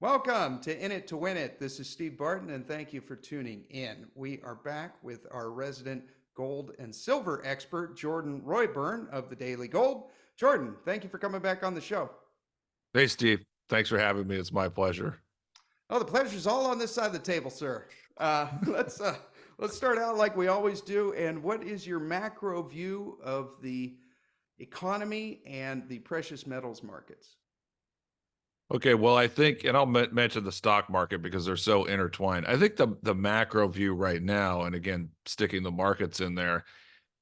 Welcome to In It to Win It. This is Steve Barton, and thank you for tuning in. We are back with our resident gold and silver expert, Jordan Roy-Byrne of the Daily Gold. Jordan, thank you for coming back on the show. Hey, Steve. Thanks for having me. It's my pleasure. Oh, the pleasure's all on this side of the table, sir. Uh, let's uh, let's start out like we always do. And what is your macro view of the economy and the precious metals markets? Okay, well, I think, and I'll mention the stock market because they're so intertwined. I think the macro view right now, and again, sticking the markets in there,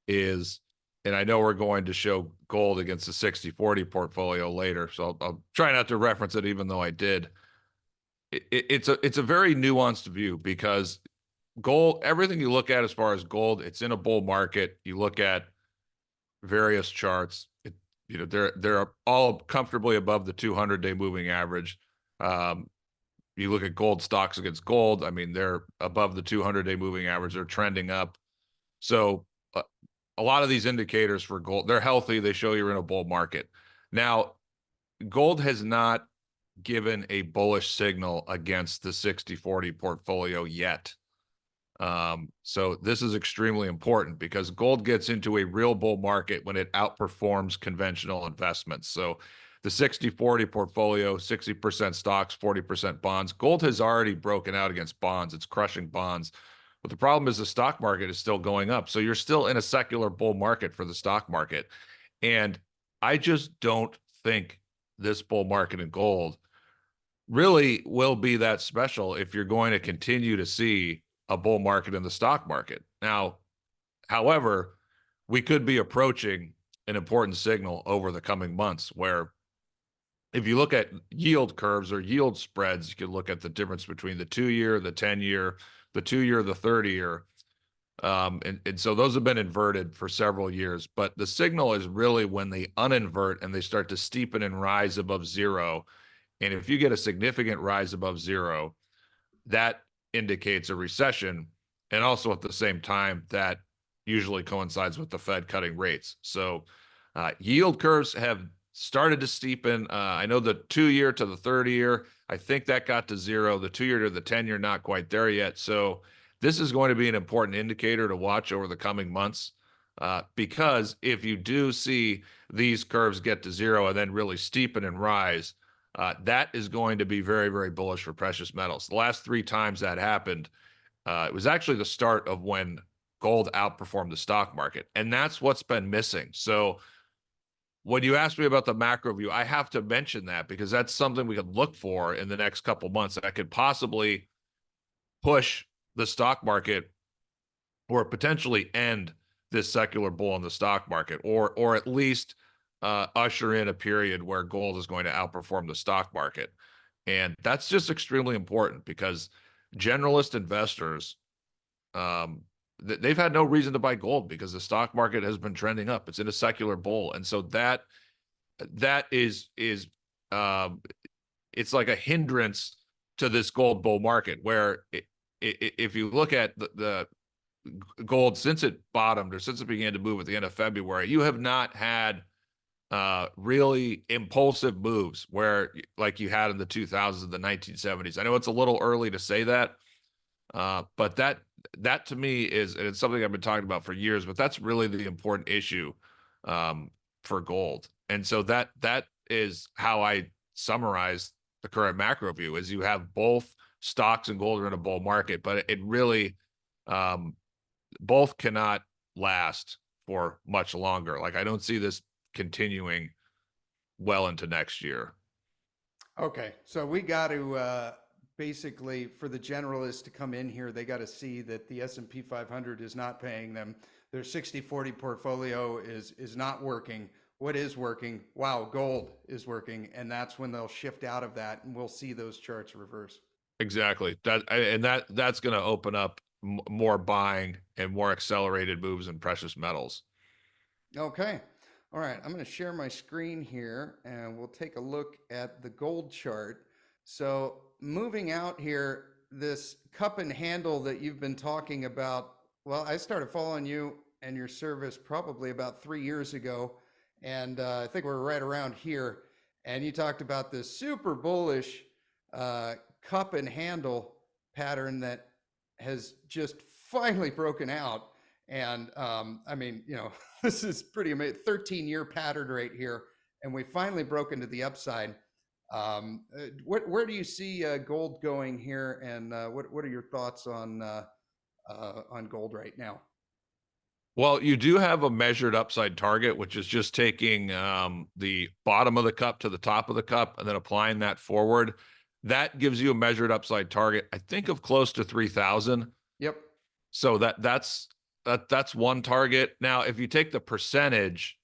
is, and I know we're going to show gold against the 60/40 portfolio later, so I'll try not to reference it, even though I did. It's a very nuanced view because gold, everything you look at as far as gold, it's in a bull market. You look at various charts. They're all comfortably above the 200-day moving average. Um, you look at gold stocks against gold. I mean, they're above the 200-day moving average. They're trending up. So a lot of these indicators for gold, they're healthy. They show you're in a bull market. Now, gold has not given a bullish signal against the 60/40 portfolio yet. So this is extremely important because gold gets into a real bull market when it outperforms conventional investments. So the 60/40 portfolio, 60% stocks, 40% bonds. Gold has already broken out against bonds. It's crushing bonds. But the problem is the stock market is still going up. So you're still in a secular bull market for the stock market. And I just don't think this bull market in gold really will be that special if you're going to continue to see a bull market in the stock market. Now, however, we could be approaching an important signal over the coming months where if you look at yield curves or yield spreads, you can look at the difference between the 2-year, the 10-year, the 2-year, the 30-year. And so those have been inverted for several years, but the signal is really when they uninvert and they start to steepen and rise above zero. And if you get a significant rise above zero, that indicates a recession. And also at the same time, that usually coincides with the Fed cutting rates. So yield curves have started to steepen. I know the 2-year to the 30-year, I think that got to zero. The 2-year to the 10-year, not quite there yet. So this is going to be an important indicator to watch over the coming months. Because if you do see these curves get to zero and then really steepen and rise, that is going to be very, very bullish for precious metals. The last 3 times that happened, it was actually the start of when gold outperformed the stock market. And that's what's been missing. So when you ask me about the macro view, I have to mention that because that's something we could look for in the next couple months that could possibly push the stock market or potentially end this secular bull in the stock market, or at least usher in a period where gold is going to outperform the stock market. And that's just extremely important because generalist investors, they've had no reason to buy gold because the stock market has been trending up. It's in a secular bull. And so that is it's like a hindrance to this gold bull market where if you look at the gold since it bottomed or since it began to move at the end of February, you have not had really impulsive moves where like you had in the 2000s and the 1970s. I know it's a little early to say that, but that to me is, and it's something I've been talking about for years, but that's really the important issue for gold. And so that is how I summarize the current macro view is you have both stocks and gold are in a bull market, but it really both cannot last for much longer. Like I don't see this continuing well into next year. Okay, so we got to basically for the generalists to come in here, they got to see that the S&P 500 is not paying them. Their 60/40 portfolio is not working. What is working? Wow, gold is working, and that's when they'll shift out of that, and we'll see those charts reverse. Exactly. That's going to open up more buying and more accelerated moves in precious metals. Okay. All right. I'm going to share my screen here and we'll take a look at the gold chart. So, moving out here, this cup and handle that you've been talking about, well, I started following you and your service probably about 3 years ago. And I think we're right around here. And you talked about this super bullish cup and handle pattern that has just finally broken out. And I mean, you know, this is pretty amazing. 13-year pattern right here, and we finally broke into the upside. Where do you see gold going here, and what are your thoughts on gold right now? Well, you do have a measured upside target, which is just taking the bottom of the cup to the top of the cup and then applying that forward. That gives you a measured upside target, I think, of close to 3,000. Yep. So that's one target. Now, if you take the percentage,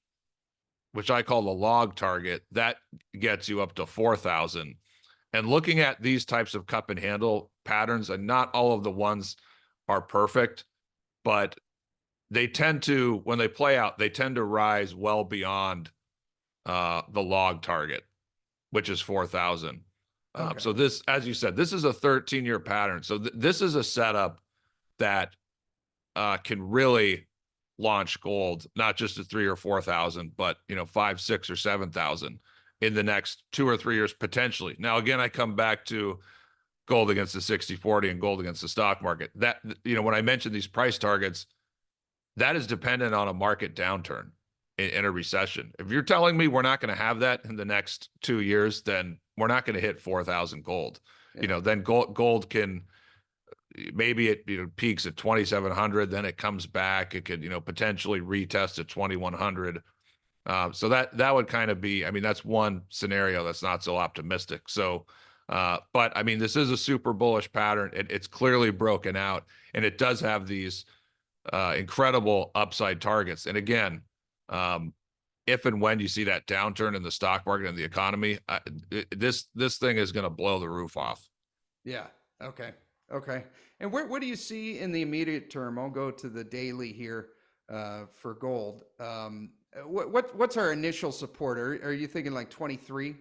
which I call the log target, that gets you up to 4,000. And looking at these types of cup and handle patterns, and not all of the ones are perfect, but they tend to, when they play out, they tend to rise well beyond the log target, which is 4,000. Okay. So this, as you said, this is a 13-year pattern. So this is a setup that can really launch gold, not just at 3 or 4,000, but 5, 6, or 7,000 in the next 2 or 3 years potentially. Now, again, I come back to gold against the 60/40 and gold against the stock market. That, when I mentioned these price targets, that is dependent on a market downturn in a recession. If you're telling me we're not going to have that in the next 2 years, then we're not going to hit 4,000 gold. Yeah. Then gold can, maybe it peaks at 2,700, then it comes back. It could potentially retest at 2,100. So that would kind of be, I mean, that's one scenario that's not so optimistic. So, but I mean, this is a super bullish pattern. It's clearly broken out, and it does have these incredible upside targets. And again, if and when you see that downturn in the stock market and the economy, this thing is going to blow the roof off. Yeah. Okay. Okay. And what do you see in the immediate term? I'll go to the daily here for gold. What's our initial support? Are you thinking like 23?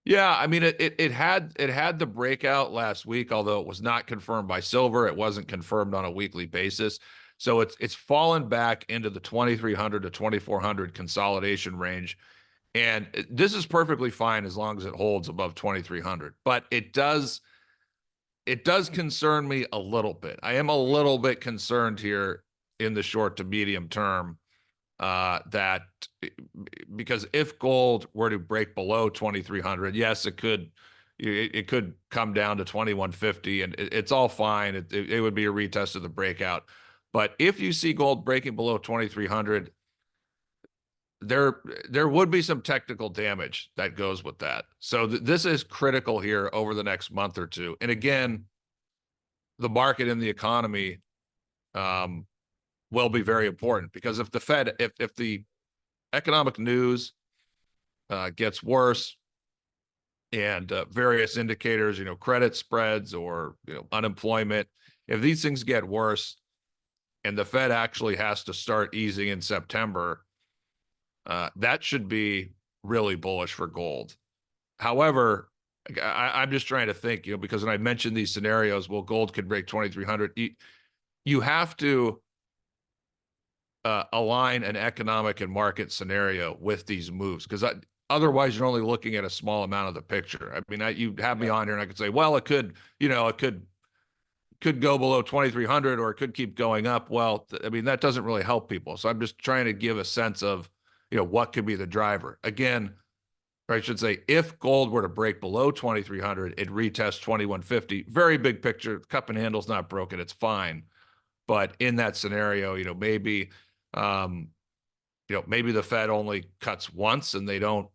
Yeah, I mean it had the breakout last week, although it was not confirmed by silver. It wasn't confirmed on a weekly basis. So it's fallen back into the 2,300 to 2,400 consolidation range. And this is perfectly fine as long as it holds above 2,300. But it does concern me a little bit. I am a little bit concerned here in the short to medium term that, because if gold were to break below 2,300, yes, it could come down to 2,150, and it's all fine. It would be a retest of the breakout. But if you see gold breaking below 2,300, there would be some technical damage that goes with that. So this is critical here over the next month or two. And again, the market and the economy will be very important, because if the Fed, if the economic news gets worse, and various indicators, credit spreads or unemployment, if these things get worse and the Fed actually has to start easing in September, that should be really bullish for gold. However, I'm just trying to think, because when I mentioned these scenarios, well, gold could break 2,300. You have to align an economic and market scenario with these moves, because otherwise you're only looking at a small amount of the picture. I mean, you have me on here and I could say, well, it could go below 2,300, or it could keep going up. Well, I mean, that doesn't really help people. So I'm just trying to give a sense of, what could be the driver. Again, or I should say, if gold were to break below 2,300, it retests 2,150. Very big picture. Cup and handle's not broken. It's fine. But in that scenario, maybe maybe the Fed only cuts once and they don't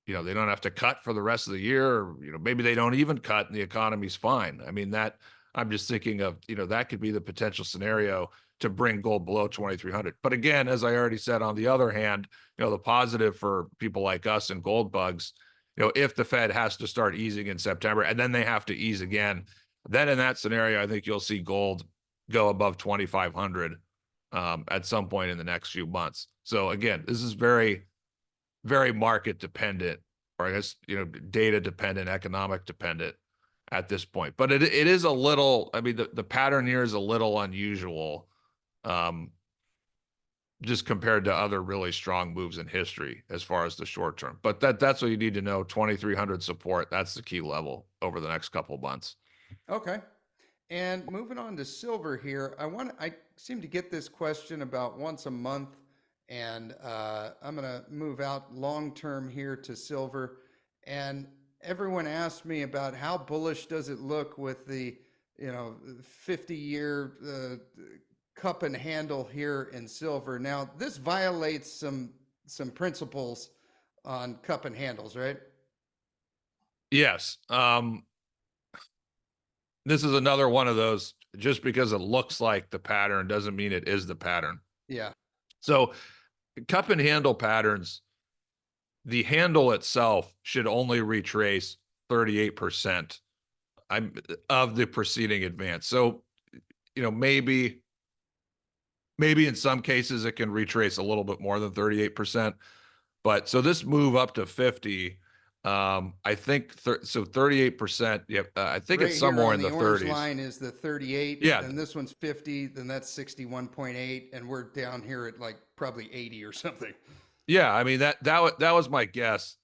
have to cut for the rest of the year, or, maybe they don't even cut and the economy's fine. I mean, that I'm just thinking of, that could be the potential scenario to bring gold below 2,300. But again, as I already said, on the other hand, the positive for people like us and gold bugs, if the Fed has to start easing in September and then they have to ease again, then in that scenario, I think you'll see gold go above 2,500 at some point in the next few months. So again, this is very, very market dependent, or I guess, data dependent, economic dependent at this point. But it is a little, I mean, the pattern here is a little unusual. just compared to other really strong moves in history as far as the short term. But that's what you need to know. 2,300 support. That's the key level over the next couple of months. Okay. And moving on to silver here, I seem to get this question about once a month, and I'm going to move out long term here to silver. And everyone asks me about how bullish does it look with the, 50-year cup and handle here in silver. Now, this violates some principles on cup and handles, right? Yes. This is another one of those, just because it looks like the pattern doesn't mean it is the pattern. Yeah. So cup and handle patterns, the handle itself should only retrace 38% of the preceding advance. So, maybe in some cases it can retrace a little bit more than 38%. But so this move up to 50, I think so 38%. Yeah, I think Right it's here somewhere on in the the orange 30s. line is the 38, Yeah, then this one's 50, then that's 61.8, and we're down here at like probably 80 or something. yeah. I mean that was my guess.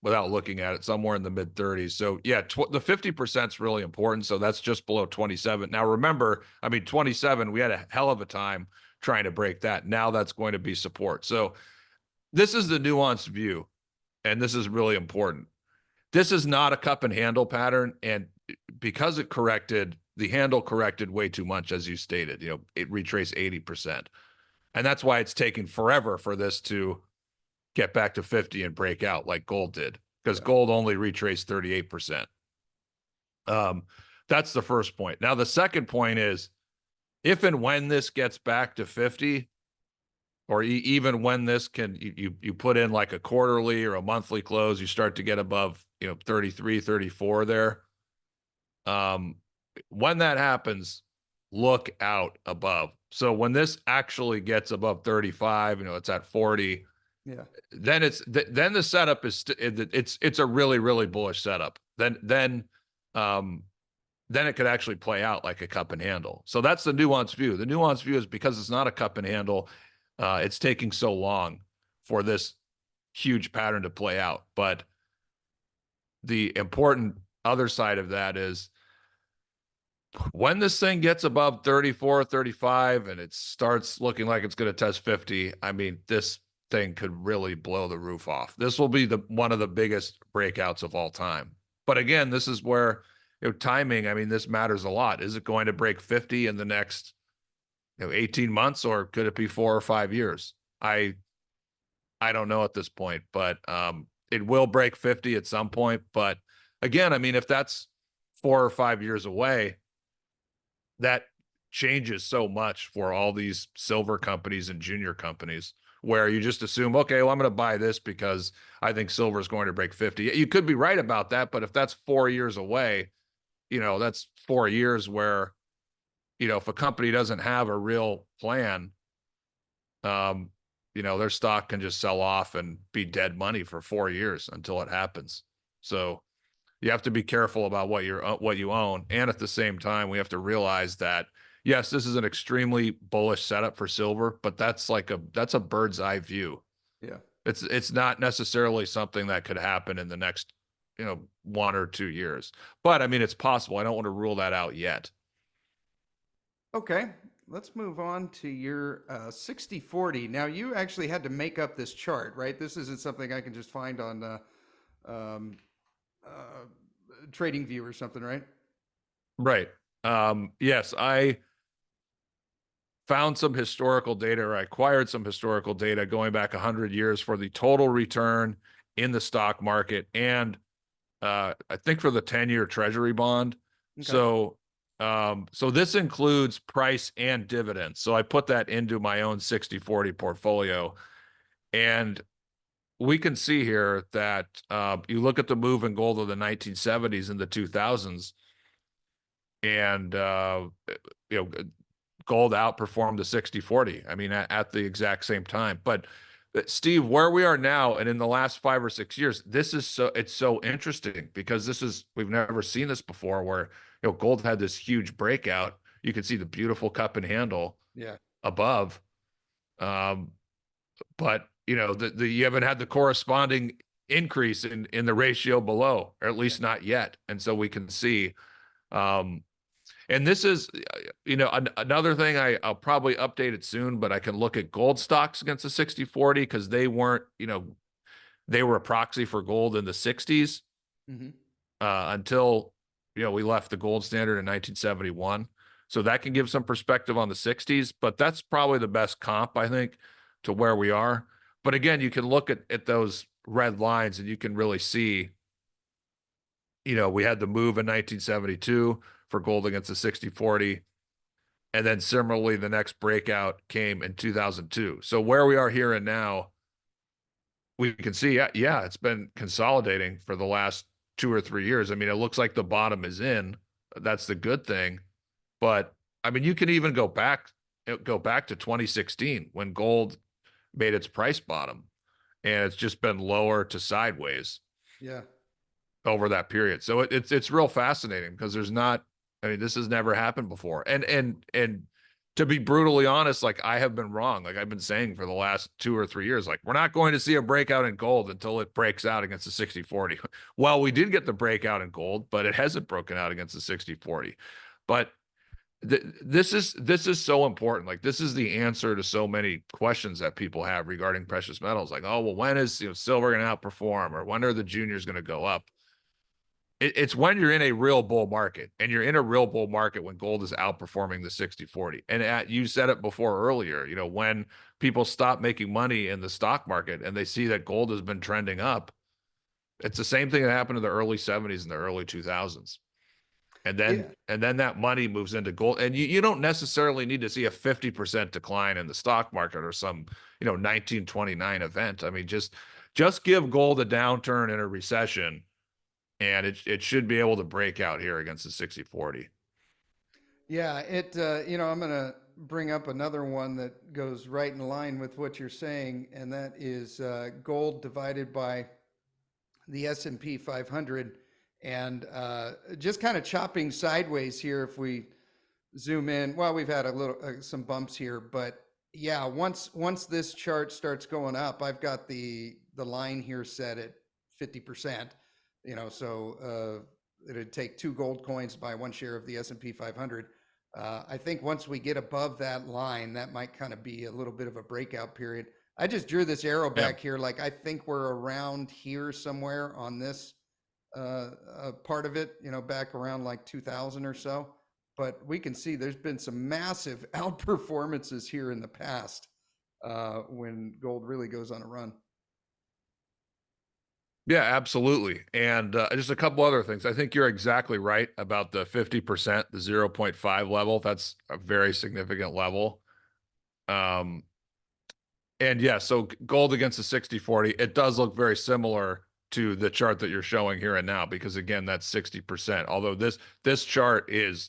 Without looking at it, somewhere in the mid 30s. So yeah, the 50% is really important. So that's just below 27. Now remember, I mean 27, we had a hell of a time trying to break that. Now that's going to be support. So this is the nuanced view, and this is really important. This is not a cup and handle pattern, and because the handle corrected way too much, as you stated. It retraced 80%, and that's why it's taking forever for this to get back to 50 and break out like gold did, because Yeah. gold only retraced 38%. That's the first point. Now the second point is, if and when this gets back to 50, or even when this can, you put in like a quarterly or a monthly close, you start to get above 33, 34 there. When that happens, look out above. So when this actually gets above 35, it's at 40, Yeah. then then the setup is it's a really, really bullish setup. Then it could actually play out like a cup and handle. So that's the nuanced view. The nuanced view is, because it's not a cup and handle, it's taking so long for this huge pattern to play out. But the important other side of that is, when this thing gets above 34, 35, and it starts looking like it's going to test 50, I mean, this thing could really blow the roof off. This will be one of the biggest breakouts of all time. But again, this is where, timing, I mean, this matters a lot. Is it going to break 50 in the next 18 months, or could it be 4 or 5 years? I don't know at this point, but it will break 50 at some point. But again, I mean, if that's 4 or 5 years away, that changes so much for all these silver companies and junior companies, where you just assume, okay, well, I'm going to buy this because I think silver is going to break 50. You could be right about that, but if that's 4 years away, that's 4 years where, if a company doesn't have a real plan, um, their stock can just sell off and be dead money for 4 years until it happens. So you have to be careful about what you own, and at the same time, we have to realize that, yes, this is an extremely bullish setup for silver, but that's a bird's eye view. Yeah. It's not necessarily something that could happen in the next 1 or 2 years. But I mean, it's possible. I don't want to rule that out yet. Okay. Let's move on to your 60/40. Now, you actually had to make up this chart, right? This isn't something I can just find on um, uh, TradingView or something, right? Right. Yes, I found some historical data, or I acquired some historical data going back 100 years for the total return in the stock market, and I think for the 10-year treasury bond. Okay. So this includes price and dividends. So I put that into my own 60/40 portfolio, and we can see here that you look at the move in gold of the 1970s and the 2000s, and you know gold outperformed the 60/40. I mean, at the exact same time. But Steve, where we are now, and in the last 5 or 6 years, it's so interesting, because we've never seen this before, where gold had this huge breakout. You can see the beautiful cup and handle Yeah. above, Um, but you haven't had the corresponding increase in the ratio below, or at least not yet. And so we can see, and this is, another thing I'll probably update it soon, but I can look at gold stocks against the 60/40 because they weren't, they were a proxy for gold in the 60s Mm-hmm. until, we left the gold standard in 1971. So that can give some perspective on the 60s, but that's probably the best comp, I think, to where we are. But again, you can look at those red lines and you can really see, we had the move in 1972 for gold against the 60/40. And then similarly, the next breakout came in 2002. So where we are here and now, we can see, yeah, it's been consolidating for the last 2 or 3 years. I mean, it looks like the bottom is in. That's the good thing. But I mean, you can even go back to 2016 when gold made its price bottom, and it's just been lower to sideways Yeah. over that period. So it's real fascinating because there's not, I mean, this has never happened before. And to be brutally honest, like I have been wrong. Like I've been saying for the last 2 or 3 years, like we're not going to see a breakout in gold until it breaks out against the 60/40. Well, we did get the breakout in gold, but it hasn't broken out against the 60/40. But this is so important. Like this is the answer to so many questions that people have regarding precious metals. Like, oh, well, when is silver going to outperform, or when are the juniors going to go up? It's when you're in a real bull market, and you're in a real bull market when gold is outperforming the 60/40. And you said it before earlier, when people stop making money in the stock market and they see that gold has been trending up, it's the same thing that happened in the early 70s and the early 2000s. And then Yeah. that money moves into gold. And you don't necessarily need to see a 50% decline in the stock market or some, 1929 event. I mean, just give gold a downturn in a recession, and it should be able to break out here against the 60/40. Yeah, I'm going to bring up another one that goes right in line with what you're saying, and that is gold divided by the S&P 500, and just kind of chopping sideways here. If we zoom in, well, we've had a little some bumps here, but yeah, once this chart starts going up, I've got the line here set at 50%. So it'd take 2 gold coins to buy 1 share of the S&P 500. I think once we get above that line, that might kind of be a little bit of a breakout period. I just drew this arrow Yeah. back here. Like I think we're around here somewhere on this part of it, back around like 2000 or so. But we can see there's been some massive outperformances here in the past when gold really goes on a run. Yeah, absolutely. And just a couple other things. I think you're exactly right about the 50%, the 0.5 level. That's a very significant level. And yeah, so gold against the 60/40, it does look very similar to the chart that you're showing here and now, because again, that's 60%. Although this chart is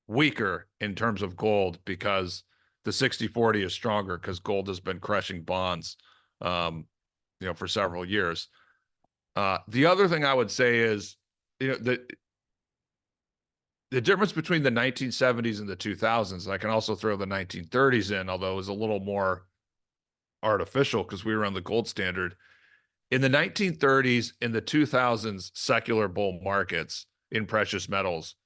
weaker in terms of gold because the 60/40 is stronger because gold has been crushing bonds, for several years. The other thing I would say is, the difference between the 1970s and the 2000s, and I can also throw the 1930s in, although it was a little more artificial because we were on the gold standard. In the 1930s, in the 2000s secular bull markets in precious metals,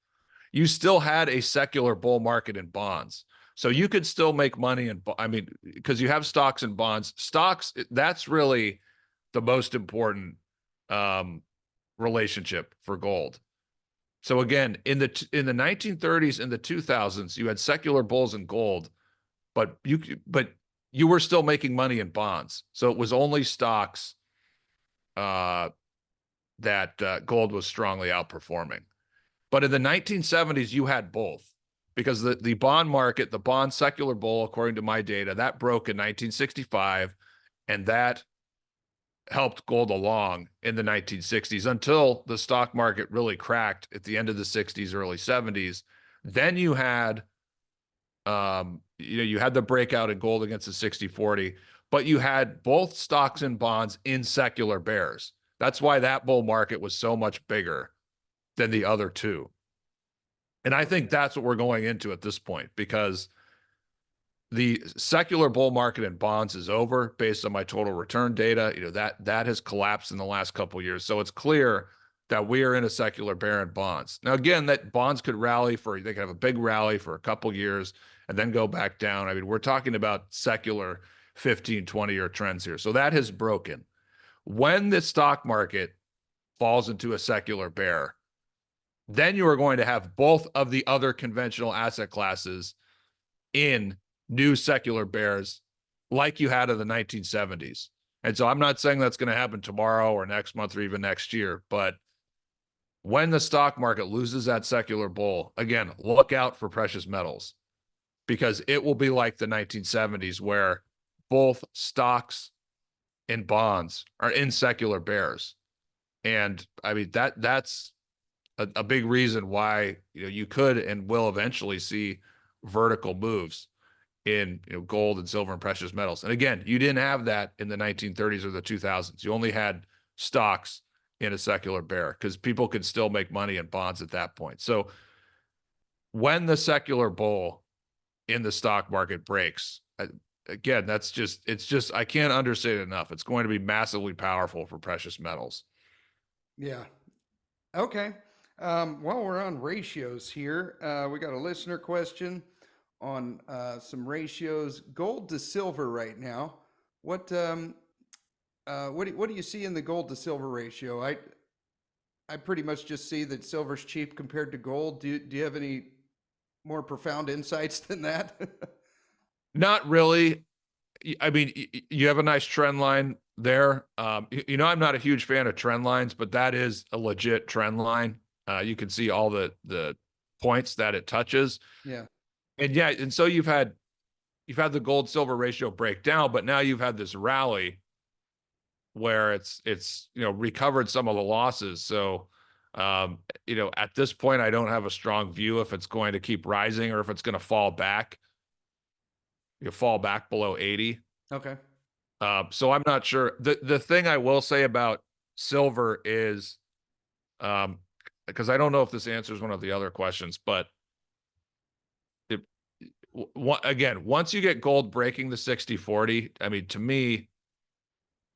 you still had a secular bull market in bonds. So you could still make money because you have stocks and bonds. Stocks, that's really the most important relationship for gold. So again, in the 1930s and the 2000s, you had secular bulls in gold, but you were still making money in bonds. So it was only stocks that gold was strongly outperforming. But in the 1970s, you had both, because the bond market, the bond secular bull, according to my data, that broke in 1965, and that helped gold along in the 1960s until the stock market really cracked at the end of the 60s, early 70s. Then you had you had the breakout in gold against the 60/40, but you had both stocks and bonds in secular bears. That's why that bull market was so much bigger than the other two. And I think that's what we're going into at this point, because the secular bull market in bonds is over based on my total return data. That has collapsed in the last couple of years. So it's clear that we are in a secular bear in bonds. Now, again, that bonds could rally they could have a big rally for a couple of years and then go back down. I mean, we're talking about secular 15, 20-year trends here. So that has broken. When the stock market falls into a secular bear, then you are going to have both of the other conventional asset classes in new secular bears like you had in the 1970s. And so I'm not saying that's going to happen tomorrow or next month or even next year, but when the stock market loses that secular bull, again, look out for precious metals because it will be like the 1970s where both stocks and bonds are in secular bears. And I mean, that's a big reason why you could and will eventually see vertical moves in gold and silver and precious metals. And again, you didn't have that in the 1930s or the 2000s. You only had stocks in a secular bear because people could still make money in bonds at that point. So when the secular bull in the stock market breaks, again, it's just I can't understate it enough. It's going to be massively powerful for precious metals. Yeah. Okay. While we're on ratios here, we got a listener question on some ratios. Gold to silver right now. What do you see in the gold to silver ratio? I pretty much just see that silver's cheap compared to gold. Do you have any more profound insights than that? Not really. I mean, you have a nice trend line there. I'm not a huge fan of trend lines, but that is a legit trend line. You can see all the points that it touches. Yeah. And so you've had the gold silver ratio break down, but now you've had this rally where it's recovered some of the losses. So at this point, I don't have a strong view if it's going to keep rising or if it's going to fall back. Fall back below 80. Okay. So I'm not sure. The thing I will say about silver is, because I don't know if this answers one of the other questions, but it, again, once you get gold breaking the 60-40, I mean, to me,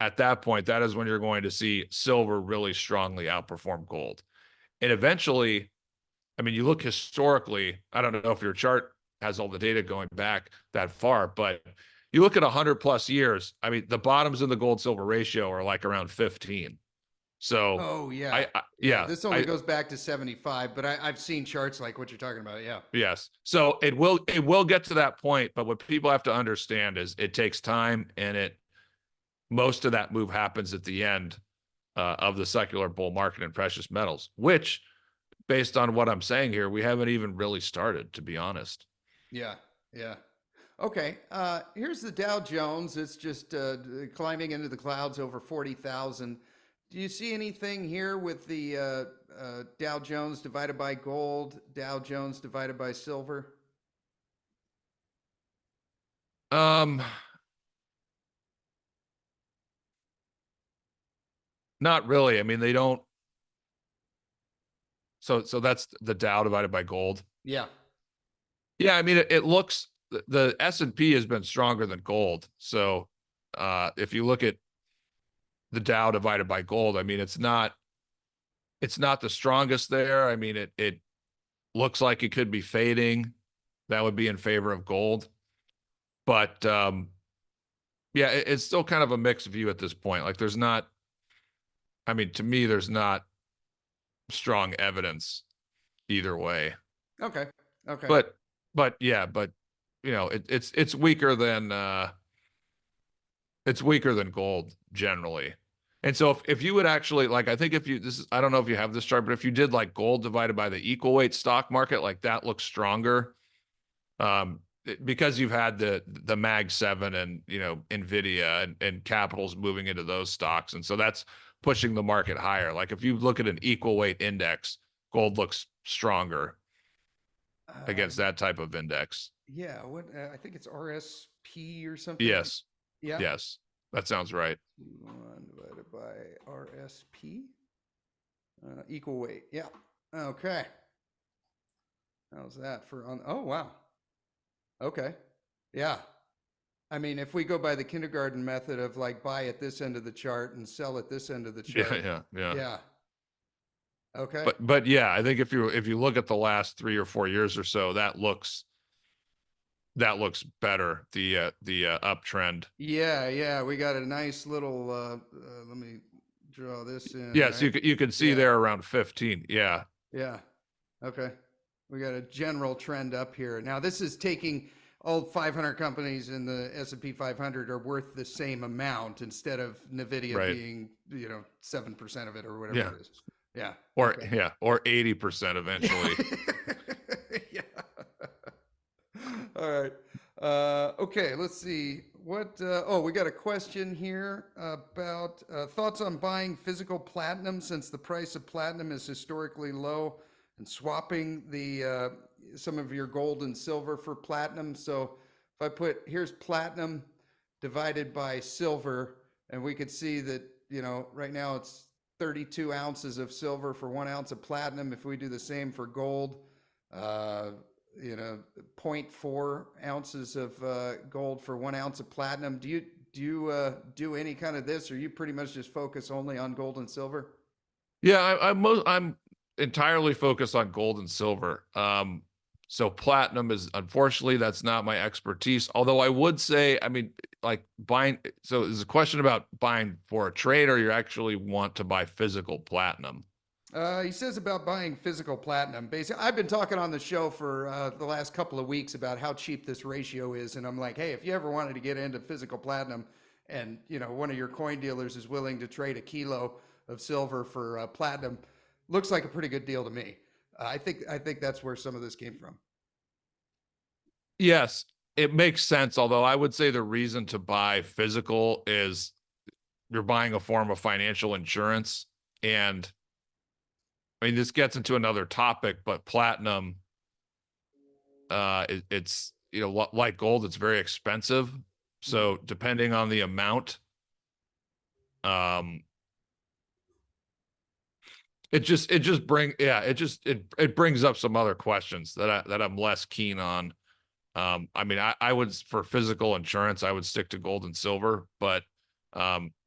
at that point, that is when you're going to see silver really strongly outperform gold. And eventually, I mean, you look historically, I don't know if your chart has all the data going back that far, but you look at 100 plus years, I mean, the bottoms in the gold silver ratio are like around 15. So Oh yeah. Yeah. This only I goes back to 75, but I've seen charts like what you're talking about. Yeah. yes. So it will get to that point, but what people have to understand is it takes time and most of that move happens at the end of the secular bull market in precious metals, which based on what I'm saying here, we haven't even really started, to be honest. Yeah. Yeah. Okay. Here's the Dow Jones. It's just climbing into the clouds over 40,000. Do you see anything here with the Dow Jones divided by gold, Dow Jones divided by silver? Um, Not really. I mean, they don't. So that's the Dow divided by gold. Yeah. Yeah, I mean, it looks the S&P has been stronger than gold. So if you look at the Dow divided by gold, I mean, it's not the strongest there. I mean, it looks like it could be fading. That would be in favor of gold. But yeah, it's still kind of a mixed view at this point. Like there's not, I mean, to me, there's not strong evidence either way. Okay. Okay. But yeah, but it's weaker than gold generally. And so if you would actually like, I think if you this is I don't know if you have this chart, but if you did like gold divided by the equal weight stock market, like that looks stronger. Because you've had the Mag 7 and Nvidia and capitals moving into those stocks. And so that's pushing the market higher. Like if you look at an equal weight index, gold looks stronger Uh, against that type of index. yeah. What I think it's RSP or something like. Yes. Yeah. Yes. That sounds right. 1 divided by RSP equal weight. Yeah. Okay. How's that for on? Oh wow. Okay. Yeah. I mean, if we go by the kindergarten method of like buy at this end of the chart and sell at this end of the Yeah, chart. yeah. Yeah. Okay. But yeah, I think if you look at the last 3 or 4 years or so, that looks better. The uptrend. Yeah. Yeah. We got a nice little, let me draw this in, Yes, right? you can see Yeah. there around 15. Yeah, Yeah. Okay. We got a general trend up here. Now, this is taking all 500 companies in the S&P 500 are worth the same amount instead of Nvidia right. being, 7% of it or whatever Yeah. it is. Yeah. Or Okay. yeah, or 80% eventually. Yeah. All right. Okay, let's see. Oh, we got a question here about thoughts on buying physical platinum since the price of platinum is historically low and swapping the some of your gold and silver for platinum. So if I put here's platinum divided by silver, and we could see that, right now it's 32 ounces of silver for 1 ounce of platinum. If we do the same for gold, uh, you know, zero point 0.4 ounces of gold for 1 ounce of platinum. Do you do any kind of this, or you pretty much just focus only on gold and silver? Yeah, I'm entirely focused on gold and silver. So platinum is unfortunately that's not my expertise. Although I would say, I mean, like buying. So is a question about buying for a trade, or you actually want to buy physical platinum? He says about buying physical platinum. Basically, I've been talking on the show for the last couple of weeks about how cheap this ratio is, and I'm like, hey, if you ever wanted to get into physical platinum, and one of your coin dealers is willing to trade a kilo of silver for platinum, looks like a pretty good deal to me. I think that's where some of this came from. Yes, it makes sense. Although I would say the reason to buy physical is you're buying a form of financial insurance. And I mean, this gets into another topic, but platinum, it's, like gold, it's very expensive. Mhm. So depending on the amount, um, it brings up some other questions that I'm less keen on. I mean, I would for physical insurance, I would stick to gold and silver, but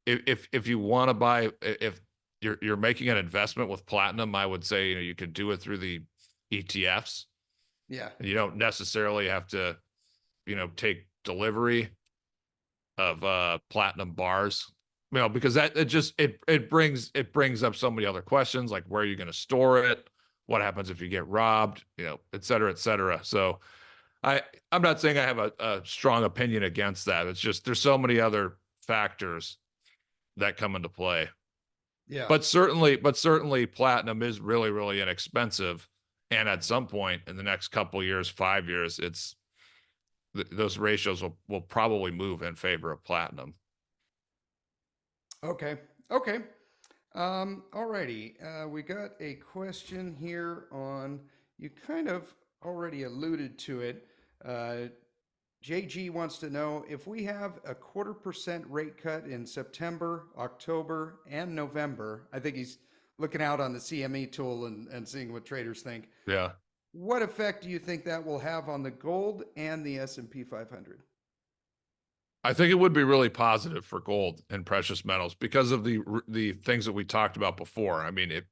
if you want to buy, if you're making an investment with platinum, I would say you could do it through the ETFs, Yeah. and you don't necessarily have to take delivery of platinum bars, because that it brings up so many other questions, like where are you going to store it, what happens if you get robbed, et cetera, et cetera. So I'm not saying I have a strong opinion against that. It's just there's so many other factors that come into play. Yeah. But certainly platinum is really, really inexpensive. And at some point in the next couple years, 5 years, those ratios will probably move in favor of platinum. Okay. Okay. Alrighty. We got a question here on, you kind of already alluded to it. Uh, JG wants to know if we have a 1/4% rate cut in September, October, and November. I think he's looking out on the CME tool and seeing what traders think. Yeah. What effect do you think that will have on the gold and the S&P 500? I think it would be really positive for gold and precious metals because of the things that we talked about before. I mean,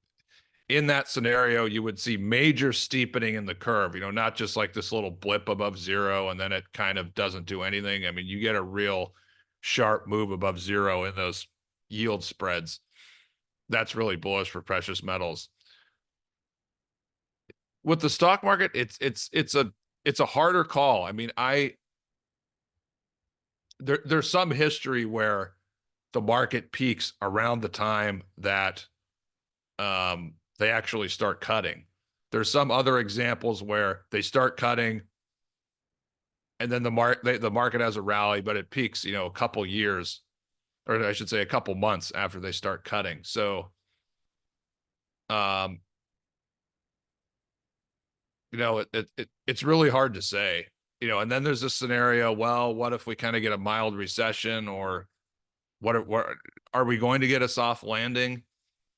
in that scenario, you would see major steepening in the curve, not just like this little blip above zero and then it kind of doesn't do anything. I mean, you get a real sharp move above zero in those yield spreads. That's really bullish for precious metals. With the stock market, it's a harder call. I mean, there's some history where the market peaks around the time that they actually start cutting. There's some other examples where they start cutting and then the market has a rally, but it peaks, a couple years, or I should say a couple months after they start cutting. So, um, it's really hard to say, and then there's this scenario, well, what if we kind of get a mild recession, or what are we going to get a soft landing?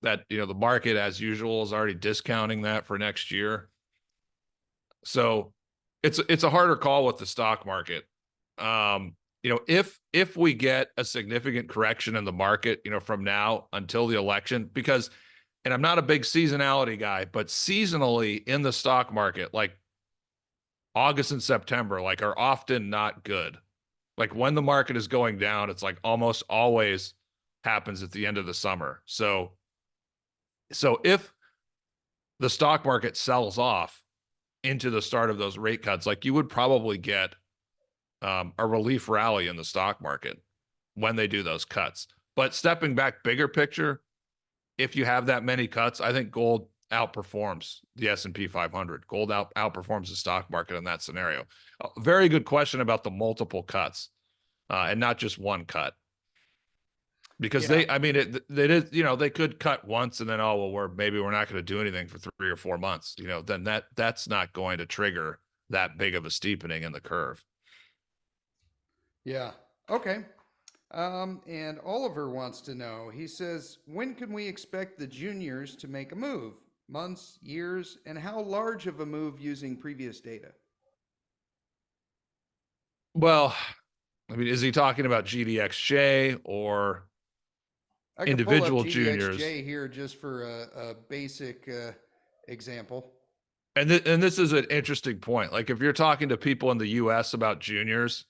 That, the market as usual is already discounting that for next year. So it's a harder call with the stock market. If we get a significant correction in the market, from now until the election, because, and I'm not a big seasonality guy, but seasonally in the stock market, like August and September, like are often not good. Like when the market is going down, it's like almost always happens at the end of the summer. So if the stock market sells off into the start of those rate cuts, like you would probably get a relief rally in the stock market when they do those cuts. But stepping back, bigger picture, if you have that many cuts, I think gold outperforms the S&P 500. Gold outperforms the stock market in that scenario. A very good question about the multiple cuts and not just one cut. Because Yeah. it is, they could cut once and then, oh, well, we're not going to do anything for 3 or 4 months, then that's not going to trigger that big of a steepening in the curve. Yeah. Okay. And Oliver wants to know, he says, when can we expect the juniors to make a move? Months, years, and how large of a move using previous data? Well, is he talking about GDXJ or I could pull up individual juniors? GDXJ here just for a basic example. And this is an interesting point. Like if you're talking to people in the US about juniors,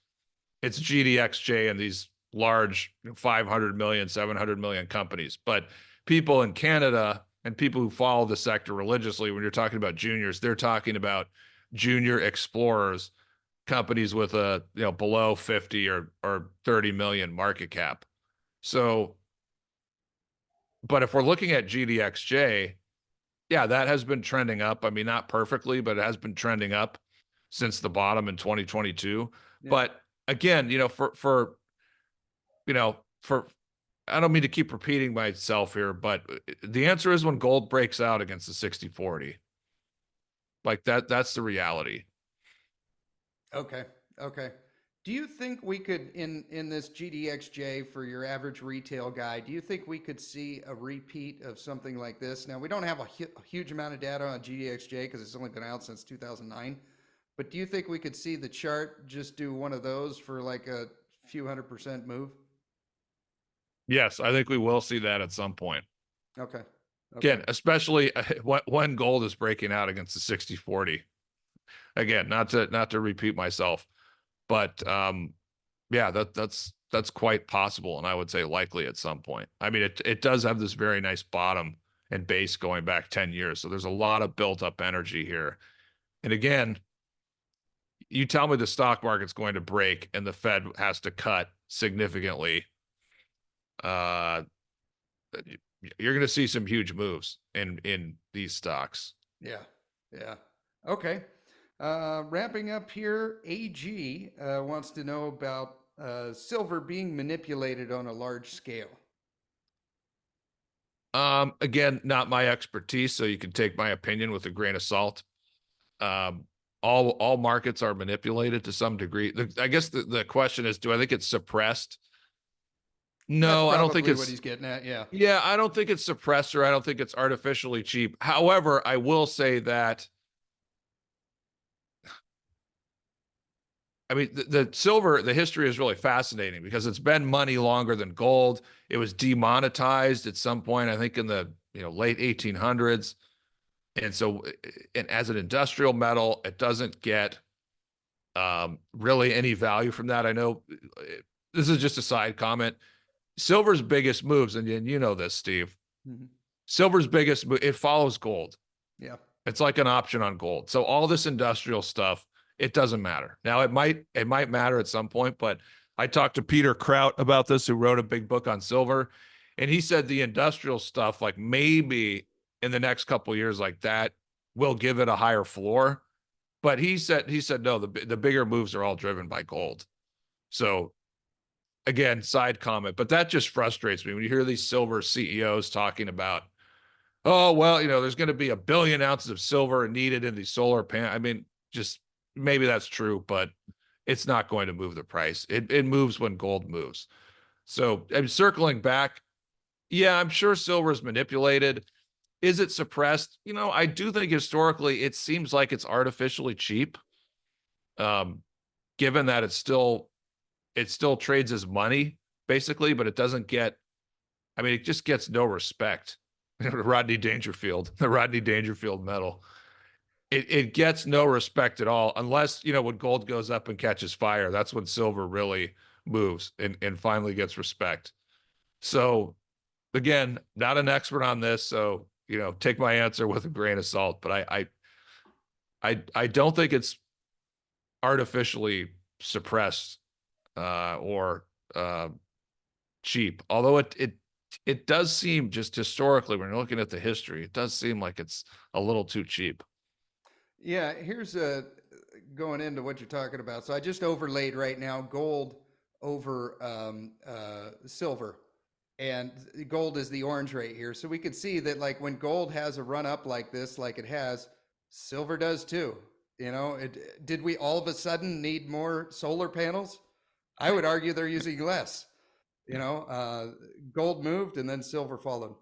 it's GDXJ and these large 500 million, 700 million companies. But people in Canada and people who follow the sector religiously, when you're talking about juniors, they're talking about junior explorers, companies with a below 50 or 30 million market cap. So, but if we're looking at GDXJ, yeah, that has been trending up. I mean, not perfectly, but it has been trending up since the bottom in 2022. Yeah. But again, for I don't mean to keep repeating myself here, but the answer is when gold breaks out against the 60/40. Like that's the reality. Okay. Okay. Do you think we could in this GDXJ for your average retail guy, do you think we could see a repeat of something like this? Now, we don't have a huge amount of data on GDXJ because it's only been out since 2009. But do you think we could see the chart just do one of those for like a few 100% move? Yes, I think we will see that at some point. Okay. Okay. Again, especially when gold is breaking out against the 60/40. Again, not to repeat myself, but yeah, that's quite possible, and I would say likely at some point. I mean, it does have this very nice bottom and base going back 10 years, so there's a lot of built up energy here. And again, you tell me the stock market's going to break and the Fed has to cut significantly, uh, you're going to see some huge moves in these stocks. Yeah. Yeah. Okay. Wrapping up here, AG wants to know about silver being manipulated on a large scale. Again, not my expertise, so you can take my opinion with a grain of salt. All markets are manipulated to some degree. I guess the question is, do I think it's suppressed? That's No, I don't think probably what it's. he's getting at. Yeah. Yeah, I don't think it's suppressed, or I don't think it's artificially cheap. However, I will say that, the silver, the history is really fascinating because it's been money longer than gold. It was demonetized at some point, I think in the late 1800s. And so, and as an industrial metal, it doesn't get really any value from that. I know this is just a side comment. Silver's biggest moves, and you know this, Steve. Mm-hmm. Silver's biggest move, it follows gold. Yeah. It's like an option on gold. So all this industrial stuff, it doesn't matter. Now it might matter at some point, but I talked to Peter Kraut about this, who wrote a big book on silver, and he said the industrial stuff, like maybe in the next couple of years, like that will give it a higher floor. But he said no, the bigger moves are all driven by gold. So again, side comment, but that just frustrates me when you hear these silver CEOs talking about, oh, well, there's going to be 1 billion ounces of silver needed in these solar panels. I mean, just maybe that's true, but it's not going to move the price. It moves when gold moves. So I'm circling back. Yeah, I'm sure silver is manipulated. Is it suppressed? I do think historically it seems like it's artificially cheap, given that it's still it still trades as money basically, but it doesn't get, I mean, it just gets no respect. Rodney Dangerfield, the Rodney Dangerfield medal. It gets no respect at all unless, when gold goes up and catches fire, that's when silver really moves and finally gets respect. So again, not an expert on this, so take my answer with a grain of salt, but I don't think it's artificially suppressed or cheap. Although it does seem, just historically, when you're looking at the history, it does seem like it's a little too cheap. Yeah, here's going into what you're talking about. So I just overlaid right now gold over silver, and gold is the orange right here. So we could see that like when gold has a run up like this, like it has, silver does too. Did we all of a sudden need more solar panels? I would argue they're using less. Gold moved and then silver followed.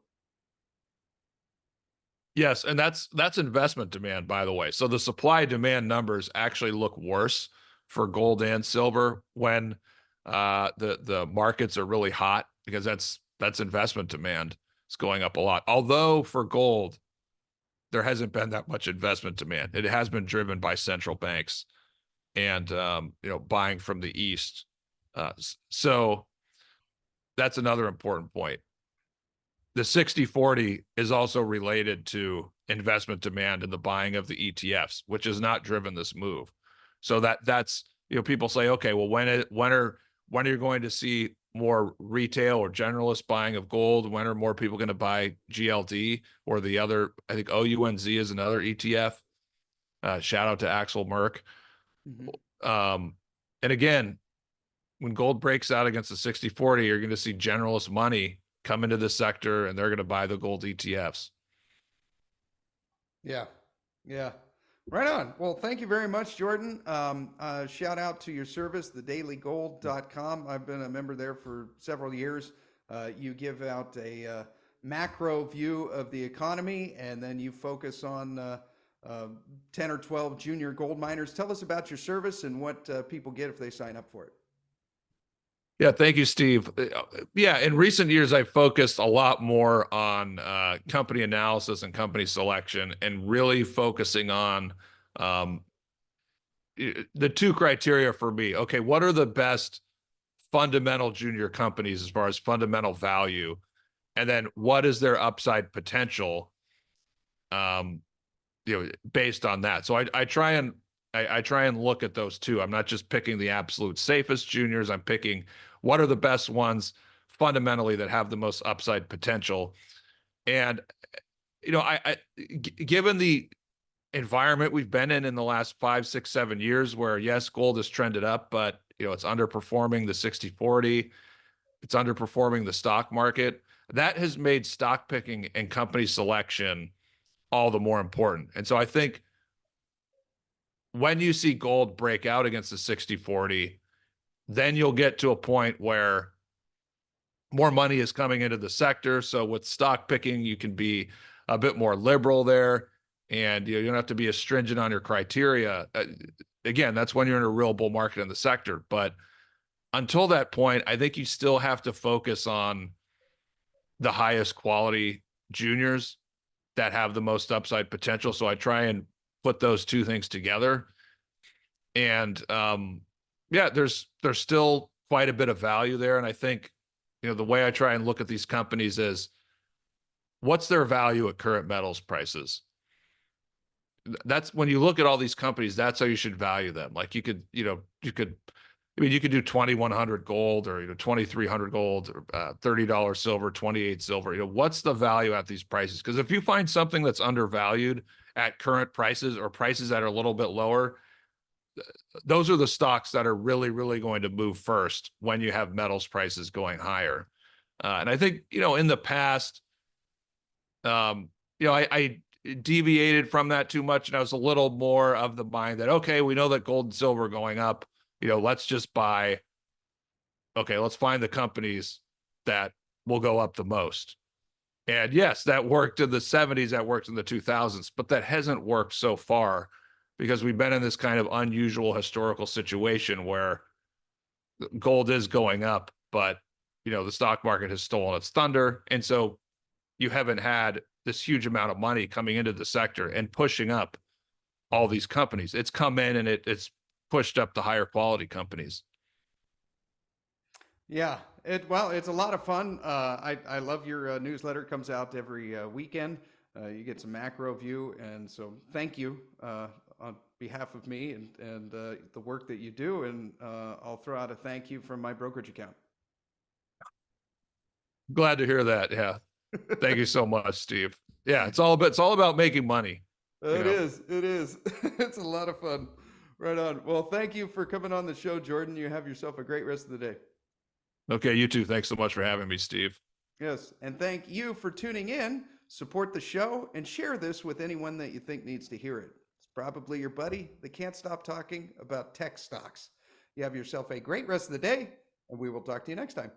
Yes, and that's investment demand, by the way. So the supply demand numbers actually look worse for gold and silver when the markets are really hot, because that's investment demand. It's going up a lot. Although for gold, there hasn't been that much investment demand. It has been driven by central banks and buying from the East. So that's another important point. The 60/40 is also related to investment demand and the buying of the ETFs, which has not driven this move. So that's people say, okay, well, when are you going to see more retail or generalist buying of gold? When are more people going to buy GLD or the other? I think OUNZ is another ETF. Shout out to Axel Merck. Mm-hmm. And again, when gold breaks out against the 60/40, you're going to see generalist money come into the sector and they're going to buy the gold ETFs. Yeah. Yeah. Right on. Well, thank you very much, Jordan. Shout out to your service, thedailygold.com. I've been a member there for several years. You give out a macro view of the economy, and then you focus on 10 or 12 junior gold miners. Tell us about your service and what people get if they sign up for it. Yeah, thank you, Steve. Yeah, in recent years, I've focused a lot more on company analysis and company selection, and really focusing on the two criteria for me. Okay, what are the best fundamental junior companies as far as fundamental value? And then what is their upside potential based on that? So I try and look at those two. I'm not just picking the absolute safest juniors. I'm picking what are the best ones fundamentally that have the most upside potential. And given the environment we've been in the last 5, 6, 7 years, where yes, gold has trended up, but it's underperforming the 60/40, it's underperforming the stock market. That has made stock picking and company selection all the more important. And so I think when you see gold break out against the 60/40, then you'll get to a point where more money is coming into the sector. So with stock picking, you can be a bit more liberal there, and you don't have to be as stringent on your criteria. Again, that's when you're in a real bull market in the sector. But until that point, I think you still have to focus on the highest quality juniors that have the most upside potential. So I try and put those two things together. And there's still quite a bit of value there. And I think, the way I try and look at these companies is, what's their value at current metals prices? That's when you look at all these companies, that's how you should value them. Like you could do 2,100 gold, or 2,300 gold, or $30 silver, 28 silver. What's the value at these prices? Because if you find something that's undervalued at current prices, or prices that are a little bit lower, those are the stocks that are really, really going to move first when you have metals prices going higher. And I think, in the past, I deviated from that too much, and I was a little more of the mind that, okay, we know that gold and silver are going up. Let's just buy. Okay, let's find the companies that will go up the most. And yes, that worked in the 70s, that worked in the 2000s, but that hasn't worked so far, because we've been in this kind of unusual historical situation where gold is going up, but the stock market has stolen its thunder. And so you haven't had this huge amount of money coming into the sector and pushing up all these companies. It's come in and it's pushed up the higher quality companies. Yeah, it's a lot of fun. I love your newsletter. It comes out every weekend. You get some macro view, and so thank you on behalf of me and the work that you do. And I'll throw out a thank you from my brokerage account. Glad to hear that. Yeah. Thank you so much, Steve. Yeah, it's all about making money. It is. It's a lot of fun. Right on. Well, thank you for coming on the show, Jordan. You have yourself a great rest of the day. Okay, you too. Thanks so much for having me, Steve. Yes, and thank you for tuning in. Support the show and share this with anyone that you think needs to hear it. It's probably your buddy that can't stop talking about tech stocks. You have yourself a great rest of the day, and we will talk to you next time.